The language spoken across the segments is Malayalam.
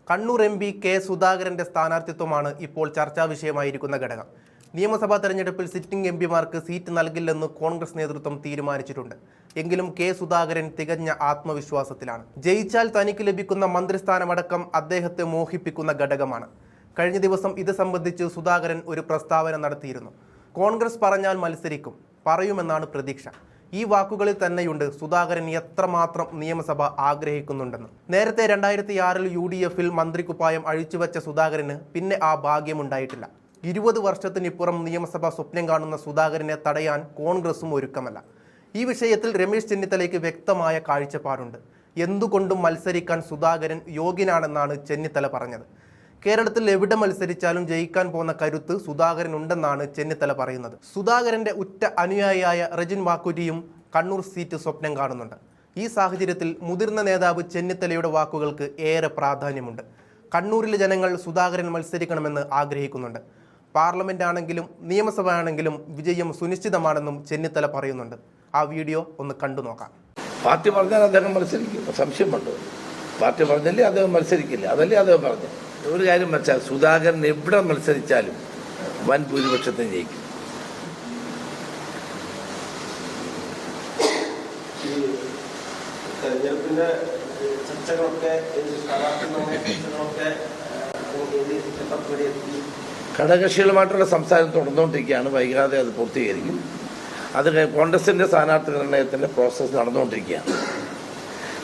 കണ്ണൂർ എം പി കെ സുധാകരന്റെ സ്ഥാനാർത്ഥിത്വമാണ് ഇപ്പോൾ ചർച്ചാ വിഷയമായിരിക്കുന്ന ഘടകം. നിയമസഭാ തെരഞ്ഞെടുപ്പിൽ സിറ്റിംഗ് എം പിമാർക്ക് സീറ്റ് നൽകില്ലെന്ന് കോൺഗ്രസ് നേതൃത്വം തീരുമാനിച്ചിട്ടുണ്ട്. എങ്കിലും കെ സുധാകരൻ തികഞ്ഞ ആത്മവിശ്വാസത്തിലാണ്. ജയിച്ചാൽ തനിക്ക് ലഭിക്കുന്ന മന്ത്രിസ്ഥാനമടക്കം അദ്ദേഹത്തെ മോഹിപ്പിക്കുന്ന ഘടകമാണ്. കഴിഞ്ഞ ദിവസം ഇത് സംബന്ധിച്ച് സുധാകരൻ ഒരു പ്രസ്താവന നടത്തിയിരുന്നു. കോൺഗ്രസ് പറഞ്ഞാൽ മത്സരിക്കും, പറയുമെന്നാണ് പ്രതീക്ഷ. ഈ വാക്കുകളിൽ തന്നെയുണ്ട് സുധാകരൻ എത്രമാത്രം നിയമസഭ ആഗ്രഹിക്കുന്നുണ്ടെന്ന്. നേരത്തെ 2006 UDF-ൽ മന്ത്രിക്കുപ്പായം അഴിച്ചുവെച്ച സുധാകരന് പിന്നെ ആ ഭാഗ്യമുണ്ടായിട്ടില്ല. 20 വർഷത്തിനിപ്പുറം നിയമസഭ സ്വപ്നം കാണുന്ന സുധാകരനെ തടയാൻ കോൺഗ്രസും ഒരുക്കമല്ല. ഈ വിഷയത്തിൽ രമേശ് ചെന്നിത്തലയ്ക്ക് വ്യക്തമായ കാഴ്ചപ്പാടുണ്ട്. എന്തുകൊണ്ടും മത്സരിക്കാൻ സുധാകരൻ യോഗ്യനാണെന്നാണ് ചെന്നിത്തല പറഞ്ഞത്. കേരളത്തിൽ എവിടെ മത്സരിച്ചാലും ജയിക്കാൻ പോകുന്ന കരുത്ത് സുധാകരൻ ഉണ്ടെന്നാണ് ചെന്നിത്തല പറയുന്നത്. സുധാകരന്റെ ഉറ്റ അനുയായിയായ റജിൻ വാക്കുറ്റിയും കണ്ണൂർ സീറ്റ് സ്വപ്നം കാണുന്നുണ്ട്. ഈ സാഹചര്യത്തിൽ മുതിർന്ന നേതാവ് ചെന്നിത്തലയുടെ വാക്കുകൾക്ക് ഏറെ പ്രാധാന്യമുണ്ട്. കണ്ണൂരിലെ ജനങ്ങൾ സുധാകരൻ മത്സരിക്കണമെന്ന് ആഗ്രഹിക്കുന്നുണ്ട്. പാർലമെന്റ് ആണെങ്കിലും നിയമസഭ ആണെങ്കിലും വിജയം സുനിശ്ചിതമാണെന്നും ചെന്നിത്തല പറയുന്നുണ്ട്. ആ വീഡിയോ ഒന്ന് കണ്ടു നോക്കാം. പാർട്ടി പറഞ്ഞാൽ അദ്ദേഹം മത്സരിക്കും, സംശയമുണ്ട്. പാർട്ടി പറഞ്ഞല്ലേ അദ്ദേഹം മത്സരിക്കില്ല, അതല്ലേ അദ്ദേഹം പറഞ്ഞു. ഒരു കാര്യം വെച്ചാൽ സുധാകരൻ എവിടെ മത്സരിച്ചാലും വൻ ഭൂരിപക്ഷത്തിന് ജയിക്കും. ഘടകകക്ഷികളുമായിട്ടുള്ള സംസാരം തുടർന്നുകൊണ്ടിരിക്കുകയാണ്. വൈകാതെ അത് പൂർത്തീകരിക്കും. അത് കോൺഗ്രസിൻ്റെ സ്ഥാനാർത്ഥി നിർണയത്തിൻ്റെ പ്രോസസ്സ് നടന്നുകൊണ്ടിരിക്കുകയാണ്.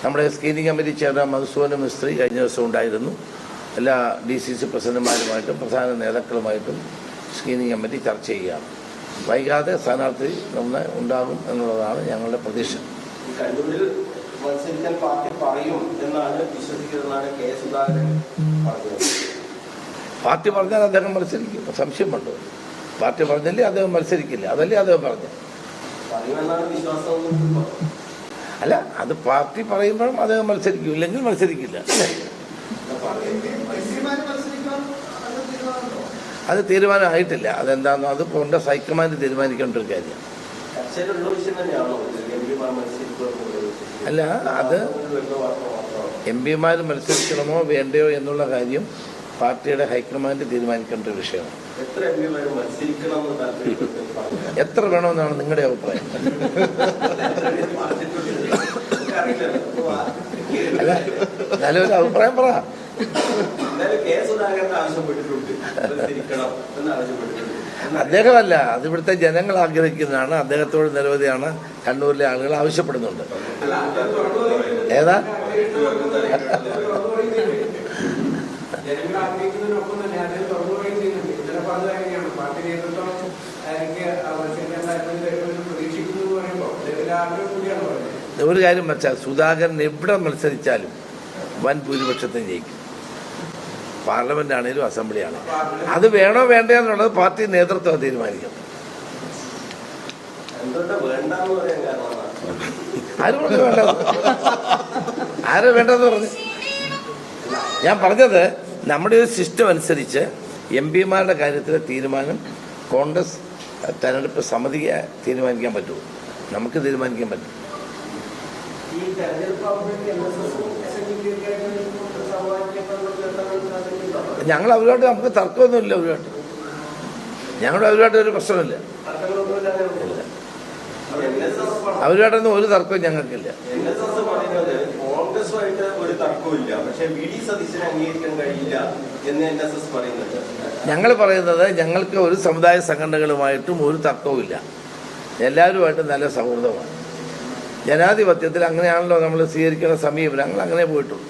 നമ്മുടെ screening committee chairman Madhusudan Mistry കഴിഞ്ഞ ദിവസം ഉണ്ടായിരുന്നു. എല്ലാ DCC പ്രസിഡന്റുമാരുമായിട്ടും പ്രധാന നേതാക്കളുമായിട്ടും സ്ക്രീനിങ് കമ്മിറ്റി ചർച്ച ചെയ്യുകയാണ്. വൈകാതെ സ്ഥാനാർത്ഥി ഉണ്ടാകും എന്നുള്ളതാണ് ഞങ്ങളുടെ പ്രതീക്ഷ. കണ്ണൂരിൽ മത്സരിക്കാൻ പാർട്ടി പറയും എന്നാണ് വിശ്വസിക്കുന്നതെന്നാണ് കെ സുധാകരൻ പറഞ്ഞത്. പാർട്ടി പറഞ്ഞാൽ അദ്ദേഹം മത്സരിക്കും, സംശയമുണ്ട്. പാർട്ടി പറഞ്ഞല്ലേ അദ്ദേഹം മത്സരിക്കില്ല, അതല്ലേ അദ്ദേഹം പറഞ്ഞു. പറയുമെന്നാണ് വിശ്വാസം. അല്ല, അത് പാർട്ടി പറയുമ്പോഴും അദ്ദേഹം മത്സരിക്കും, ഇല്ലെങ്കിൽ മത്സരിക്കില്ല. അത് തീരുമാനമായിട്ടില്ല. അതെന്താണെന്നോ അത് കോൺഗ്രസ് ഹൈക്കമാൻഡ് തീരുമാനിക്കേണ്ട ഒരു കാര്യമാണ്. അല്ല, അത് MP-മാർ മത്സരിക്കണമോ വേണ്ടയോ എന്നുള്ള കാര്യം പാർട്ടിയുടെ ഹൈക്കമാൻഡ് തീരുമാനിക്കേണ്ട ഒരു വിഷയമാണ്. എത്ര വേണമെന്നാണ് നിങ്ങളുടെ അഭിപ്രായം? അല്ല, നല്ലൊരു അഭിപ്രായം പറ. അദ്ദേഹമല്ല, അത് ഇവിടുത്തെ ജനങ്ങൾ ആഗ്രഹിക്കുന്നതാണ്. അദ്ദേഹത്തോട് നിരവധിയാണ് കണ്ണൂരിലെ ആളുകൾ ആവശ്യപ്പെടുന്നുണ്ട്. ഏതാ ഒരു കാര്യം വെച്ചാൽ സുധാകരൻ എവിടെ മത്സരിച്ചാലും വൻ ഭൂരിപക്ഷത്തിന് ജയിക്കും. പാർലമെന്റ് ആണെങ്കിലും അസംബ്ലി ആണ്. അത് വേണോ വേണ്ടോ എന്നുള്ളത് പാർട്ടി നേതൃത്വം തീരുമാനിക്കും. ആരും വേണ്ടെന്ന് പറഞ്ഞു. ഞാൻ പറഞ്ഞത് നമ്മുടെ ഒരു സിസ്റ്റം അനുസരിച്ച് MP-മാരുടെ കാര്യത്തിലെ തീരുമാനം കോൺഗ്രസ് തെരഞ്ഞെടുപ്പ് സമിതിയെ തീരുമാനിക്കാൻ പറ്റുമോ? നമുക്ക് തീരുമാനിക്കാൻ പറ്റും. ഞങ്ങൾ അവരുമായിട്ട് നമുക്ക് തർക്കമൊന്നുമില്ല. അവരുമായിട്ട് ഒരു പ്രശ്നമില്ല. അവരുമായിട്ടൊന്നും ഒരു തർക്കവും ഞങ്ങൾക്കില്ല. ഞങ്ങൾ പറയുന്നത് ഞങ്ങൾക്ക് ഒരു സമുദായ സംഘടനകളുമായിട്ടും ഒരു തർക്കവുമില്ല. എല്ലാവരുമായിട്ടും നല്ല സൗഹൃദമാണ്. ജനാധിപത്യത്തിൽ അങ്ങനെയാണല്ലോ നമ്മൾ സ്വീകരിക്കുന്ന സമീപനം. ഞങ്ങൾ അങ്ങനെ പോയിട്ടുള്ളൂ.